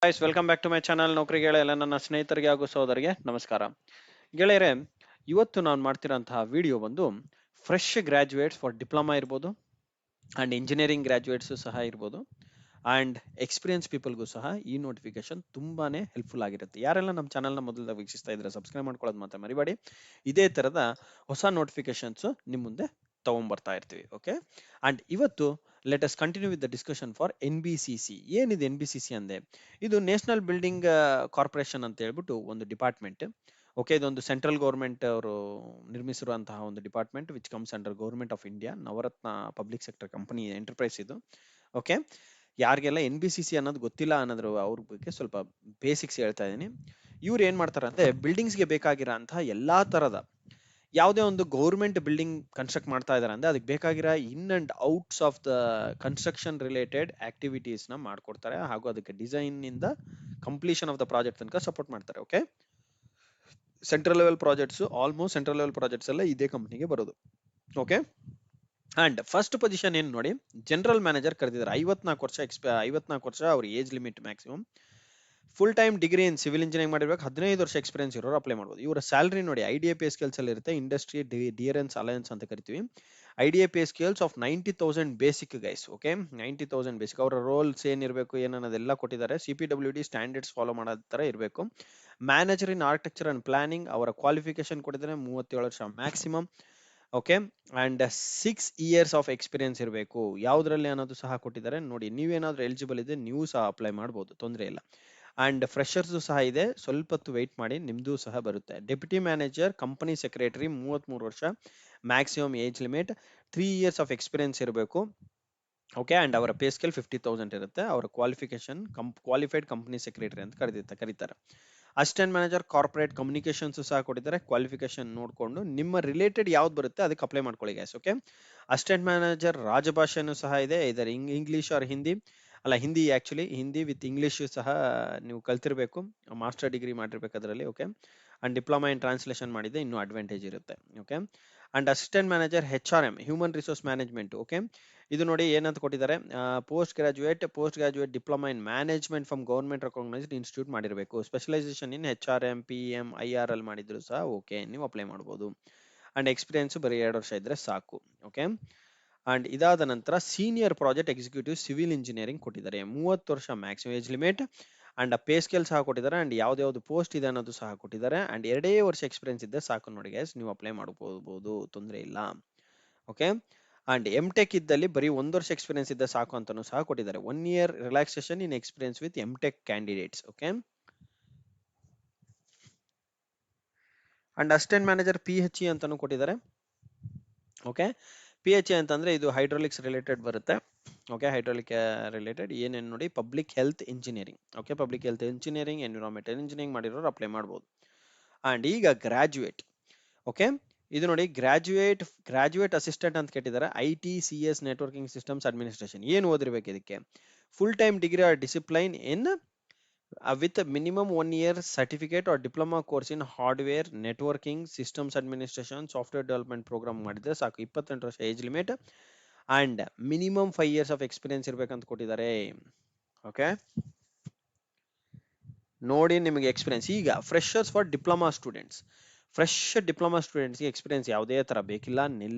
Guys welcome back to my channel. ನೌಕರಿ ಗೆಳೆಯ ಎಲ್ಲ ನನ್ನ ಸ್ನೇಹಿತರಿಗೆ ಹಾಗೂ ಸಹೋದರಿಗೆ ನಮಸ್ಕಾರ. ಗೆಳೆಯರೆ, ಇವತ್ತು ನಾನು ಮಾಡ್ತಿರೋಂತಹ ವಿಡಿಯೋ ಬಂದು ಫ್ರೆಶ್ ಗ್ರಾಜುಯೇಟ್ಸ್ ಫಾರ್ ಡಿಪ್ಲೊಮಾ ಇರ್ಬೋದು ಅಂಡ್ ಇಂಜಿನಿಯರಿಂಗ್ ಗ್ರಾಜುಯೇಟ್ಸ್ ಸಹ ಇರ್ಬೋದು ಅಂಡ್ ಎಕ್ಸ್ಪೀರಿಯನ್ಸ್ ಪೀಪಲ್ಗೂ ಸಹ ಈ ನೋಟಿಫಿಕೇಶನ್ ತುಂಬಾನೇ ಹೆಲ್ಪ್ಫುಲ್ ಆಗಿರುತ್ತೆ. ಯಾರೆಲ್ಲ ನಮ್ಮ ಚಾನಲ್ನ ಮೊದಲ ವೀಕ್ಷಿಸ್ತಾ ಇದ್ರೆ ಸಬ್ಸ್ಕ್ರೈಬ್ ಮಾಡ್ಕೊಳ್ಳೋದು ಮಾತ್ರ ಮರಿಬೇಡಿ. ಇದೇ ತರದ ಹೊಸ ನೋಟಿಫಿಕೇಶನ್ಸ್ ನಿಮ್ಮ ಮುಂದೆ ತಗೊಂಡ್ಬರ್ತಾ ಇರ್ತೀವಿ. ಓಕೆ, ಅಂಡ್ ಇವತ್ತು let us continue with the discussion for NBCC. ಏನಿದೆ NBCC ಅಂದೆ? ಇದು ನ್ಯಾಷನಲ್ ಬಿಲ್ಡಿಂಗ್ ಕಾರ್ಪೊರೇಷನ್ ಅಂತ ಹೇಳ್ಬಿಟ್ಟು ಒಂದು ಡಿಪಾರ್ಟ್ಮೆಂಟ್. ಓಕೆ, ಇದೊಂದು ಸೆಂಟ್ರಲ್ ಗೌರ್ಮೆಂಟ್ ಅವರು ನಿರ್ಮಿಸಿರುವಂತಹ ಒಂದು department which comes under government of India. Navratna public sector company enterprise ಇದು. ಓಕೆ, ಯಾರಿಗೆಲ್ಲ NBCC ಅನ್ನೋದು ಗೊತ್ತಿಲ್ಲ ಅನ್ನೋದ್ರ ಅವ್ರ ಬಗ್ಗೆ ಸ್ವಲ್ಪ ಬೇಸಿಕ್ಸ್ ಹೇಳ್ತಾ ಇದ್ದೀನಿ. ಇವ್ರು ಏನ್ ಮಾಡ್ತಾರೆ ಅಂದ್ರೆ ಬಿಲ್ಡಿಂಗ್ಸ್ಗೆ ಬೇಕಾಗಿರೋಂತಹ ಎಲ್ಲಾ ತರದ ಯಾವುದೇ ಒಂದು ಗೌರ್ಮೆಂಟ್ ಬಿಲ್ಡಿಂಗ್ ಕನ್ಸ್ಟ್ರಕ್ಟ್ ಮಾಡ್ತಾ ಇದಾರೆ ಅಂದ್ರೆ ಅದಕ್ಕೆ ಬೇಕಾಗಿರೋ in and outs of the construction related activities ನ ಮಾಡ್ಕೊಡ್ತಾರೆ, ಹಾಗೂ ಅದಕ್ಕೆ ಡಿಸೈನ್ ಇಂದ ಕಂಪ್ಲೀಷನ್ ಆಫ್ ದ ಪ್ರಾಜೆಕ್ಟ್ ತನಕ ಸಪೋರ್ಟ್ ಮಾಡ್ತಾರೆ. Okay, central level projects, almost central level projects ಎಲ್ಲ ಇದೇ ಕಂಪ್ನಿಗೆ ಬರೋದು. ಓಕೆ, ಅಂಡ್ ಫಸ್ಟ್ ಪೊಸಿಷನ್ ಏನು ನೋಡಿ, ಜನರಲ್ ಮ್ಯಾನೇಜರ್ ಕರೆದಿದ್ದಾರೆ. 54 ವರ್ಷ ಅವ್ರ age limit maximum. Full time degree in civil engineering ಮಾಡಿರ್ಬೇಕು. 15 ವರ್ಷ ಎಕ್ಸ್ಪೀರಿಯನ್ಸ್ ಇರೋರು ಅಪ್ಲೈ ಮಾಡ್ಬೋದು. ಇವರ ಸ್ಯಾಲರಿ ನೋಡಿ, IDA ಸ್ಕೇಲ್ಸ್ ಅಲ್ಲಿ ಇರುತ್ತೆ. ಇಂಡಸ್ಟ್ರಿ ಡಿಯರೆನ್ಸ್ ಅಲಯನ್ಸ್ ಅಂತ ಕರಿತೀವಿ. IDA scales of 90,000 basic guys. Okay, 90,000 basic. ಅವರ ರೋಲ್ಸ್ ಏನಿರಬೇಕು ಏನನ್ನೋದೆಲ್ಲ ಕೊಟ್ಟಿದ್ದಾರೆ. CPWD ಸ್ಟ್ಯಾಂಡರ್ಡ್ಸ್ ಫಾಲೋ ಮಾಡೋ ತರ ಇರಬೇಕು. Manager in architecture and planning, ಅವರ ಕ್ವಾಲಿಫಿಕೇಶನ್ ಕೊಟ್ಟಿದ್ದಾರೆ 37 ವರ್ಷ maximum. Okay, and 6 years of experience ಇರಬೇಕು. ಯಾವ್ದ್ರಲ್ಲಿ ಅನ್ನೋದು ಸಹ ಕೊಟ್ಟಿದ್ದಾರೆ ನೋಡಿ. ನೀವೇನಾದ್ರೂ ಎಲಿಜಿಬಲ್ ಇದೆ ನೀವು ಸಹ ಅಪ್ಲೈ ಮಾಡ್ಬೋದು, ತೊಂದರೆ ಇಲ್ಲ. ಅಂಡ್ ಫ್ರೆಶರ್ಸ್ ಸಹ ಇದೆ, ಸ್ವಲ್ಪ ಹೊತ್ತು ವೆಯ್ಟ್ ಮಾಡಿ ನಿಮ್ದು ಸಹ ಬರುತ್ತೆ. ಡೆಪ್ಯೂಟಿ ಮ್ಯಾನೇಜರ್, ಕಂಪನಿ ಸೆಕ್ರೆಟರಿ, 33 ವರ್ಷ maximum age limit. 3 years of experience ಇರಬೇಕು. ಓಕೆ, ಅಂಡ್ ಅವರ ಪೇ ಸ್ಕೇಲ್ 50,000 ಇರುತ್ತೆ. ಅವರ ಕ್ವಾಲಿಫಿಕೇಶನ್ ಕ್ವಾಲಿಫೈಡ್ ಕಂಪನಿ ಸೆಕ್ರೆಟರಿ ಅಂತ ಕರೀತಾರೆ. ಅಸಿಸ್ಟೆಂಟ್ ಮ್ಯಾನೇಜರ್ ಕಾರ್ಪೊರೇಟ್ ಕಮ್ಯುನಿಕೇಶನ್ಸ್ ಸಹ ಕೊಟ್ಟಿದ್ದಾರೆ. ಕ್ವಾಲಿಫಿಕೇಶನ್ ನೋಡಿಕೊಂಡು ನಿಮ್ಮ ರಿಲೇಟೆಡ್ ಯಾವ್ದು ಬರುತ್ತೆ ಅದಕ್ಕೆ ಅಪ್ಲೈ ಮಾಡ್ಕೊಳ್ಳಿ ಗ್ಯಾಸ್. ಓಕೆ, ಅಸಿಸ್ಟೆಂಟ್ ಮ್ಯಾನೇಜರ್ ರಾಜಭಾಷೆನೂ ಸಹ ಇದೆ, ಇದರ ಇಂಗ್ಲಿಷ್ ಆರ್ ಹಿಂದಿ. ಅಲ್ಲ, Hindi, actually Hindi with English ಸಹ ನೀವು ಕಲ್ತಿರ್ಬೇಕು, ಮಾಸ್ಟರ್ ಡಿಗ್ರಿ ಮಾಡಿರ್ಬೇಕು ಅದರಲ್ಲಿ. Okay, and diploma in translation ಮಾಡಿದೆ, ಇನ್ನೂ ಅಡ್ವಾಂಟೇಜ್ ಇರುತ್ತೆ. Okay, and assistant manager HRM, human resource management. Okay, ಇದು ನೋಡಿ ಏನಂತ ಕೊಟ್ಟಿದ್ದಾರೆ, post graduate diploma in management from government recognised institute ಮಾಡಿರಬೇಕು. ಸ್ಪೆಷಲೈಸೇಷನ್ ಇನ್ HRM, PM, IRL ಮಾಡಿದ್ರು ಸಹ ಓಕೆ, ನೀವು ಅಪ್ಲೈ ಮಾಡ್ಬೋದು. ಅಂಡ್ ಎಕ್ಸ್ಪೀರಿಯನ್ಸ್ ಬರೀ 2 ವರ್ಷ ಇದ್ರೆ ಸಾಕು. ಓಕೆ, ಅಂಡ್ ಇದಾದ ನಂತರ senior project executive civil engineering ಕೊಟ್ಟಿದ್ದಾರೆ. 30 ವರ್ಷ maximum age limit. And pay scale ಸಹ ಕೊಟ್ಟಿದ್ದಾರೆ. ಅಂಡ್ ಯಾವ್ದು ಪೋಸ್ಟ್ ಇದೆ ಅನ್ನೋದು ಸಹ ಕೊಟ್ಟಿದ್ದಾರೆ. ಅಂಡ್ 2 ವರ್ಷ ಎಕ್ಸ್ಪೀರಿಯನ್ಸ್ ಇದ್ದರೆ ಸಾಕು ನೋಡಿ ಗೈಸ್, ನೀವು ಅಪ್ಲೈ ಮಾಡಬಹುದು, ತೊಂದರೆ ಇಲ್ಲ. ಓಕೆ, ಅಂಡ್ MTech ಇದ್ದಲ್ಲಿ ಬರೀ 1 ವರ್ಷ ಎಕ್ಸ್ಪೀರಿಯನ್ಸ್ ಇದ್ದರೆ ಸಾಕು ಅಂತಾನು ಸಹ ಕೊಟ್ಟಿದ್ದಾರೆ. 1 year relaxation in experience with MTech candidates. Okay, and assistant manager PHE ಅಂತಾನು ಕೊಟ್ಟಿದ್ದಾರೆ. ಓಕೆ, PHE ಅಂತಂದ್ರೆ ಇದು ಹೈಡ್ರಾಲಿಕ್ಸ್ ರಿಲೇಟೆಡ್ ಬರುತ್ತೆ. ಓಕೆ, ಹೈಡ್ರಾಲಿಕ್ ರಿಲೇಟೆಡ್ ಏನೇನು ನೋಡಿ, public health engineering. Okay, public health engineering, environmental engineering ಮಾಡಿರೋರು ಅಪ್ಲೈ ಮಾಡ್ಬೋದು. ಅಂಡ್ ಈಗ ಗ್ರಾಜುಯೇಟ್. ಓಕೆ, ಇದು ನೋಡಿ, ಗ್ರಾಜುಯೇಟ್ ಅಸಿಸ್ಟೆಂಟ್ ಅಂತ ಕೇಳಿದ್ದಾರೆ. ITCS networking systems administration. ಏನು ಓದಿರ್ಬೇಕು ಇದಕ್ಕೆ? Full time degree or discipline in with a minimum 1 year certificate or diploma course in hardware, networking, systems administration, software development program ಮಾಡಿದ್ರೆ ಸಾಕು. 28 ವರ್ಷ age limit and minimum 5 years of experience ಇರ್ಬೇಕಂತ ಕೊಟ್ಟಿದ್ದಾರೆ. Okay, ನೋಡಿ ನಿಮಗೆ ಎಕ್ಸ್ಪೀರಿಯನ್ಸ್. ಈಗ freshers for diploma students. Fresh diploma ಸ್ಟೂಡೆಂಟ್ಸ್ಗೆ experience ಯಾವುದೇ ತರ ಬೇಕಿಲ್ಲ,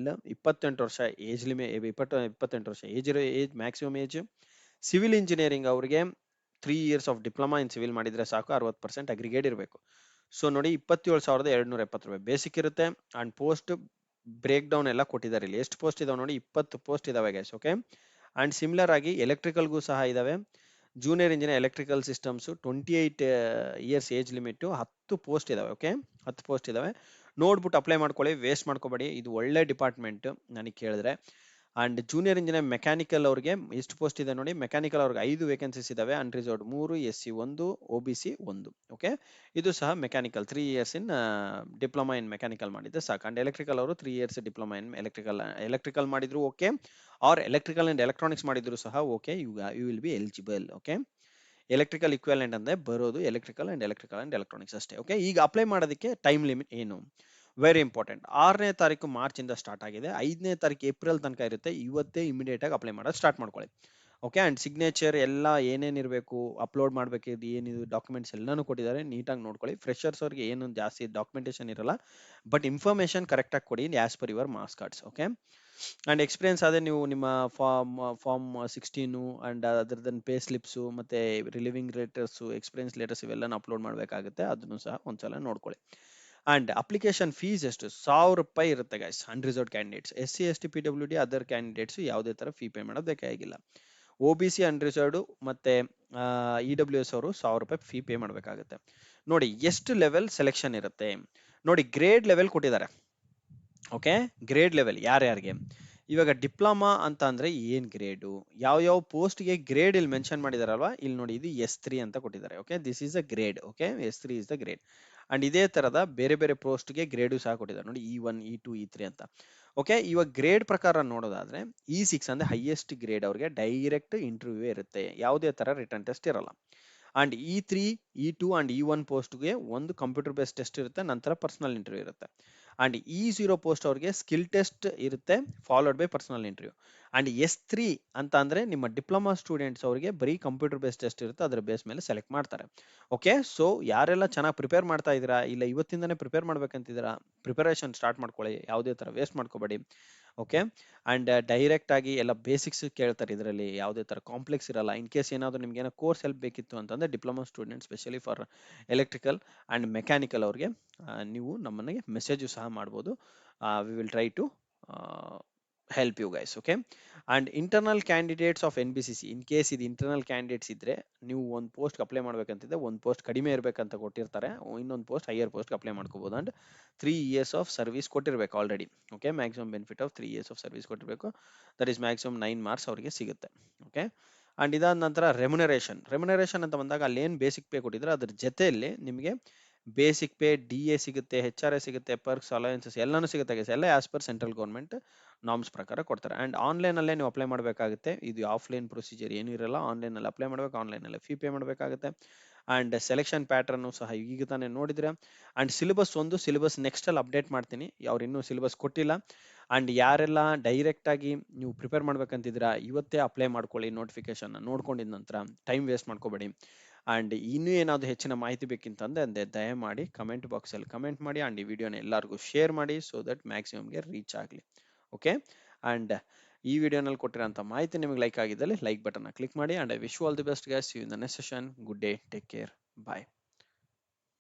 28 ವರ್ಷ ಏಜ್ ಲಿಮಿಟ್. 28 ವರ್ಷ age maximum age. Civil engineering ಅವರಿಗೆ 3 years of diploma in civil ಮಾಡಿದ್ರೆ ಸಾಕು. 60% ಅಗ್ರಿಗೇಟ್ ಇರಬೇಕು. ಸೊ ನೋಡಿ, 27,270 ರೂಪಾಯಿ ಬೇಸಿಕ್ ಇರುತ್ತೆ. ಅಂಡ್ ಪೋಸ್ಟ್ ಬ್ರೇಕ್ ಡೌನ್ ಎಲ್ಲ ಕೊಟ್ಟಿದ್ದಾರೆ ಇಲ್ಲಿ. ಎಷ್ಟು ಪೋಸ್ಟ್ ಇದಾವೆ ನೋಡಿ, 20 ಪೋಸ್ಟ್ ಇದಾವೆ ಗೈಸ್. ಓಕೆ, ಅಂಡ್ ಸಿಮಿಲರ್ ಆಗಿ ಎಲೆಕ್ಟ್ರಿಕಲ್ಗೂ ಸಹ ಇದಾವೆ. Junior engineer electrical systems 28 years age limit. 10 post ಇದಾವೆ. ಓಕೆ, 10 ಪೋಸ್ಟ್ ಇದಾವೆ. ನೋಡ್ಬಿಟ್ಟು ಅಪ್ಲೈ ಮಾಡ್ಕೊಳ್ಳಿ, ವೇಸ್ಟ್ ಮಾಡ್ಕೋಬೇಡಿ. ಇದು ಒಳ್ಳೆ ಡಿಪಾರ್ಟ್ಮೆಂಟ್ ನನಗೆ ಕೇಳಿದ್ರೆ. ಅಂಡ್ ಜೂನಿಯರ್ ಇಂಜಿನಿಯರ್ ಮೆಕ್ಯಾನಿಕಲ್ ಅವ್ರಿಗೆ ಎಷ್ಟು ಪೋಸ್ಟ್ ಇದೆ ನೋಡಿ, ಮೆಕ್ಯಾನಿಕಲ್ ಅವ್ರಿಗೆ 5 ವೇಕೆನ್ಸೀಸ್ ಇದಾವೆ. Unreserved 3, SC 1, OBC 1. ಓಕೆ, ಇದು ಸಹ mechanical 3 years in diploma in mechanical ಮಾಡಿದ್ರೆ ಸಾಕು. ಅಂಡ್ ಎಲೆಕ್ಟ್ರಿಕಲ್ ಅವರು 3 ಇಯರ್ಸ್ ಡಿಪ್ಲೊಮಾ ಇನ್ ಎಲೆಕ್ಟ್ರಿಕಲ್ ಮಾಡಿದ್ರು okay, or electrical and electronics ಮಾಡಿದ್ರು ಸಹ okay, you will be eligible. Okay, electrical equivalent ಅಂದ್ರೆ ಬರೋದು ಎಲೆಕ್ಟ್ರಿಕಲ್ ಅಂಡ್ ಎಲೆಕ್ಟ್ರಾನಿಕ್ಸ್ ಅಷ್ಟೇ. ಓಕೆ, ಈಗ ಅಪ್ಲೈ ಮಾಡೋದಕ್ಕೆ ಟೈಮ್ ಲಿಮಿಟ್ ಏನು? Very important. 6ನೇ ತಾರೀಕು ಮಾರ್ಚ್ ಇಂದ ಸ್ಟಾರ್ಟ್ ಆಗಿದೆ. 5ನೇ ತಾರೀಕು ಏಪ್ರಿಲ್ ತನಕ ಇರುತ್ತೆ. ಇವತ್ತೇ ಇಮಿಡಿಯೇಟ್ ಆಗಿ ಅಪ್ಲೈ ಮಾಡೋದು ಸ್ಟಾರ್ಟ್ ಮಾಡ್ಕೊಳ್ಳಿ. ಓಕೆ. ಅಂಡ್ ಸಿಗ್ನೇಚರ್ ಎಲ್ಲ ಏನೇನಿರಬೇಕು, ಅಪ್ಲೋಡ್ ಮಾಡಬೇಕಿದ್ದು ಏನಿದು ಡಾಕ್ಯುಮೆಂಟ್ಸ್ ಎಲ್ಲಾನು ಕೊಟ್ಟಿದ್ದಾರೆ, ನೀಟಾಗಿ ನೋಡ್ಕೊಳ್ಳಿ. ಫ್ರೆಶರ್ಸ್ ಅವ್ರಿಗೆ ಏನು ಜಾಸ್ತಿ ಡಾಕ್ಯುಮೆಂಟೇಶನ್ ಇರಲ್ಲ, ಬಟ್ ಇನ್ಫಾರ್ಮೇಶನ್ ಕರೆಕ್ಟಾಗಿ ಕೊಡಿ as per your marks cards. Okay. And experience ಅದೇ ನೀವು ನಿಮ್ಮ ಫಾರ್ಮ್ 16 ಅಂಡ್ ಅದರದ್ದು ಪೇ ಸ್ಲಿಪ್ಸು ಮತ್ತೆ ರಿಲಿವಿಂಗ್ ಲೆಟರ್ಸು, ಎಕ್ಸ್ಪೀರಿಯನ್ಸ್ ಲೆಟರ್ಸ್ ಇವೆಲ್ಲನ ಅಪ್ಲೋಡ್ ಮಾಡಬೇಕಾಗುತ್ತೆ. ಅದನ್ನು ಸಹ ಒಂದ್ಸಲ ನೋಡ್ಕೊಳ್ಳಿ. ಅಂಡ್ ಅಪ್ಲಿಕೇಶನ್ ಫೀಸ್ ಎಷ್ಟು? 1000 ರೂಪಾಯಿ ಇರುತ್ತೆ guys, unreserved candidates. SC ST PWD other candidates ಯಾವುದೇ ತರ ಫೀ ಪೇ ಮಾಡೋದು ಬೇಕಾಗಿಲ್ಲ. OBC ಅನ್ರಿಸರ್ವ್ಡ್ ಮತ್ತೆ EWS ಅವರು 1000 ರೂಪಾಯಿ ಫೀ ಪೇ ಮಾಡಬೇಕಾಗುತ್ತೆ. ನೋಡಿ ಎಷ್ಟು ಲೆವೆಲ್ ಸೆಲೆಕ್ಷನ್ ಇರುತ್ತೆ ನೋಡಿ. ಗ್ರೇಡ್ ಲೆವೆಲ್ ಕೊಟ್ಟಿದ್ದಾರೆ. ಓಕೆ, ಗ್ರೇಡ್ ಲೆವೆಲ್ ಯಾರ್ಯಾರಿಗೆ? ಇವಾಗ ಡಿಪ್ಲೊಮಾ ಅಂತ ಅಂದ್ರೆ ಏನ್ ಗ್ರೇಡು, ಯಾವ ಪೋಸ್ಟ್ಗೆ ಗ್ರೇಡ್ ಇಲ್ಲಿ ಮೆನ್ಷನ್ ಮಾಡಿದಾರಲ್ವಾ, ಇಲ್ಲಿ ನೋಡಿ ಇದು S3 ಅಂತ ಕೊಟ್ಟಿದ್ದಾರೆ. Okay, this is a grade. Okay, S3 is the grade. And ಇದೇ ತರದ ಬೇರೆ ಬೇರೆ ಪೋಸ್ಟ್ಗೆ ಗ್ರೇಡು ಸಹ ಕೊಟ್ಟಿದ್ದಾರೆ ನೋಡಿ, E1 E2 E3 ಅಂತ. ಓಕೆ, ಇವಾಗ ಗ್ರೇಡ್ ಪ್ರಕಾರ ನೋಡೋದಾದ್ರೆ E6 ಅಂದ್ರೆ ಹೈಯೆಸ್ಟ್ ಗ್ರೇಡ್ ಅವ್ರಿಗೆ ಡೈರೆಕ್ಟ್ ಇಂಟರ್ವ್ಯೂ ಇರುತ್ತೆ, ಯಾವುದೇ ತರ ರಿಟರ್ನ್ ಟೆಸ್ಟ್ ಇರಲ್ಲ. And E3 E2 and E1 ಪೋಸ್ಟ್ಗೆ ಒಂದು ಕಂಪ್ಯೂಟರ್ ಬೇಸ್ಡ್ ಟೆಸ್ಟ್ ಇರುತ್ತೆ, ನಂತರ ಪರ್ಸನಲ್ ಇಂಟರ್ವ್ಯೂ ಇರುತ್ತೆ. ಅಂಡ್ E0 ಪೋಸ್ಟ್ ಅವ್ರಿಗೆ ಸ್ಕಿಲ್ ಟೆಸ್ಟ್ ಇರುತ್ತೆ, followed by personal interview. And S3 ಅಂತ ಅಂದ್ರೆ ನಿಮ್ಮ ಡಿಪ್ಲೊಮಾ ಸ್ಟೂಡೆಂಟ್ಸ್ ಅವರಿಗೆ ಬರೀ ಕಂಪ್ಯೂಟರ್ ಬೇಸ್ಡ್ ಟೆಸ್ಟ್ ಇರುತ್ತೆ, ಅದರ ಬೇಸ್ ಮೇಲೆ ಸೆಲೆಕ್ಟ್ ಮಾಡ್ತಾರೆ. ಓಕೆ, ಸೊ ಯಾರೆಲ್ಲ ಚೆನ್ನಾಗಿ ಪ್ರಿಪೇರ್ ಮಾಡ್ತಾ ಇದ್ದೀರಾ, ಇಲ್ಲ ಇವತ್ತಿಂದನೇ ಪ್ರಿಪೇರ್ ಮಾಡ್ಬೇಕಂತಿದ್ದೀರಾ, ಪ್ರಿಪರೇಷನ್ ಸ್ಟಾರ್ಟ್ ಮಾಡ್ಕೊಳ್ಳಿ, ಯಾವುದೇ ತರ ವೇಸ್ಟ್ ಮಾಡ್ಕೋಬೇಡಿ. ಓಕೆ, ಅಂಡ್ ಡೈರೆಕ್ಟ್ ಆಗಿ ಎಲ್ಲ ಬೇಸಿಕ್ಸ್ ಕೇಳ್ತಾರೆ, ಇದರಲ್ಲಿ ಯಾವುದೇ ತರ ಕಾಂಪ್ಲೆಕ್ಸ್ ಇರಲ್ಲ. ಇನ್ ಕೇಸ್ ಏನಾದ್ರು ನಿಮ್ಗೆ ಏನೋ ಕೋರ್ಸ್ ಹೆಲ್ಪ್ ಬೇಕಿತ್ತು ಅಂತಂದ್ರೆ diploma student specially for electrical and mechanical ಅವ್ರಿಗೆ ನೀವು ನಮ್ಮನೆಗೆ ಮೆಸೇಜ್ ಸಹ ಮಾಡ್ಬೋದು. We will try to help you guys. Okay, and internal candidates of NBCC, in case ಇದು ಇಂಟರ್ನಲ್ ಕ್ಯಾಂಡಿಡೇಟ್ಸ್ ಇದ್ರೆ ನೀವು ಒಂದು ಪೋಸ್ಟ್ ಅಪ್ಲೈ ಮಾಡ್ಬೇಕಂತಿದ್ರೆ ಒಂದು ಪೋಸ್ಟ್ ಕಡಿಮೆ ಇರಬೇಕಂತ ಕೊಟ್ಟಿರ್ತಾರೆ, ಇನ್ನೊಂದು ಪೋಸ್ಟ್ ಹೈಯರ್ ಪೋಸ್ಟ್ ಅಪ್ಲೈ ಮಾಡ್ಕೋಬಹುದು. ಅಂಡ್ 3 years ಆಫ್ ಸರ್ವಿಸ್ ಕೊಟ್ಟಿರ್ಬೇಕು already. Okay, maximum benefit of 3 years of service ಕೊಟ್ಟಿರಬೇಕು, ದಟ್ ಇಸ್ ಮ್ಯಾಕ್ಸಿಮಮ್ 9 ಮಾರ್ಕ್ಸ್ ಅವರಿಗೆ ಸಿಗುತ್ತೆ. ಓಕೆ, ಅಂಡ್ ಇದಾದ ನಂತರ ರೆಮ್ಯುನರೇಷನ್ ಅಂತ ಬಂದಾಗ ಅಲ್ಲಿ ಏನು ಬೇಸಿಕ್ ಪೇ ಕೊಟ್ಟಿದ್ರೆ ಅದ್ರ ಜೊತೆಯಲ್ಲಿ ನಿಮಗೆ ಬೇಸಿಕ್ ಪೇ, DA ಸಿಗುತ್ತೆ, HRA ಸಿಗುತ್ತೆ, ಪರ್ಕ್ಸ್ ಅಲಯನ್ಸಸ್ ಎಲ್ಲಾನು ಸಿಗುತ್ತೆ guys. ಎಲ್ಲ as per central government norms ಪ್ರಕಾರ ಕೊಡ್ತಾರೆ. ಅಂಡ್ ಆನ್ಲೈನ್ ಅಲ್ಲೇ ನೀವು ಅಪ್ಲೈ ಮಾಡಬೇಕಾಗುತ್ತೆ, ಇದು ಆಫ್ಲೈನ್ ಪ್ರೊಸೀಜರ್ ಏನು ಇರಲ್ಲ. ಆನ್ಲೈನ್ ಅಲ್ಲಿ ಅಪ್ಲೈ ಮಾಡಬೇಕು, ಆನ್ಲೈನ್ ಅಲ್ಲಿ ಫೀ ಪೇ ಮಾಡಬೇಕಾಗುತ್ತೆ. ಅಂಡ್ ಸೆಲೆಕ್ಷನ್ ಪ್ಯಾಟರ್ನ್ ಸಹ ಈಗ ತಾನೇ ನೋಡಿದ್ರೆ. ಅಂಡ್ ಸಿಲೆಬಸ್ ನೆಕ್ಸ್ಟ್ ಅಲ್ಲಿ ಅಪ್ಡೇಟ್ ಮಾಡ್ತೀನಿ, ಅವ್ರು ಇನ್ನೂ ಸಿಲೆಬಸ್ ಕೊಟ್ಟಿಲ್ಲ. ಅಂಡ್ ಯಾರೆಲ್ಲ ಡೈರೆಕ್ಟ್ ಆಗಿ ನೀವು ಪ್ರಿಪೇರ್ ಮಾಡ್ಬೇಕಂತಿದ್ದೀರಾ ಇವತ್ತೇ ಅಪ್ಲೈ ಮಾಡ್ಕೊಳ್ಳಿ, ನೋಟಿಫಿಕೇಶನ್ ನೋಡ್ಕೊಂಡಿದ ನಂತರ ಟೈಮ್ ವೇಸ್ಟ್ ಮಾಡ್ಕೋಬೇಡಿ. ಅಂಡ್ ಇನ್ನೂ ಏನಾದ್ರು ಹೆಚ್ಚಿನ ಮಾಹಿತಿ ಬೇಕಿತ್ತಂದ್ರೆ ದಯಮಾಡಿ ಕಮೆಂಟ್ ಬಾಕ್ಸ್ ಅಲ್ಲಿ ಕಮೆಂಟ್ ಮಾಡಿ, ಅಂಡ್ ಈ ವಿಡಿಯೋನ ಎಲ್ಲರಿಗೂ ಶೇರ್ ಮಾಡಿ, ಸೊ ದಟ್ ಮ್ಯಾಕ್ಸಿಮಮ್ಗೆ ರೀಚ್ ಆಗಲಿ. ಓಕೆ, ಅಂಡ್ ಈ ವಿಡಿಯೋನಲ್ಲಿ ಕೊಟ್ಟಿರೋಂಥ ಮಾಹಿತಿ ನಿಮಗೆ ಲೈಕ್ ಆಗಿದ್ದಲ್ಲಿ ಲೈಕ್ ಬಟನ್ ಕ್ಲಿಕ್ ಮಾಡಿ. And I wish you all the best guys. See you in the next session. Good day, take care, bye.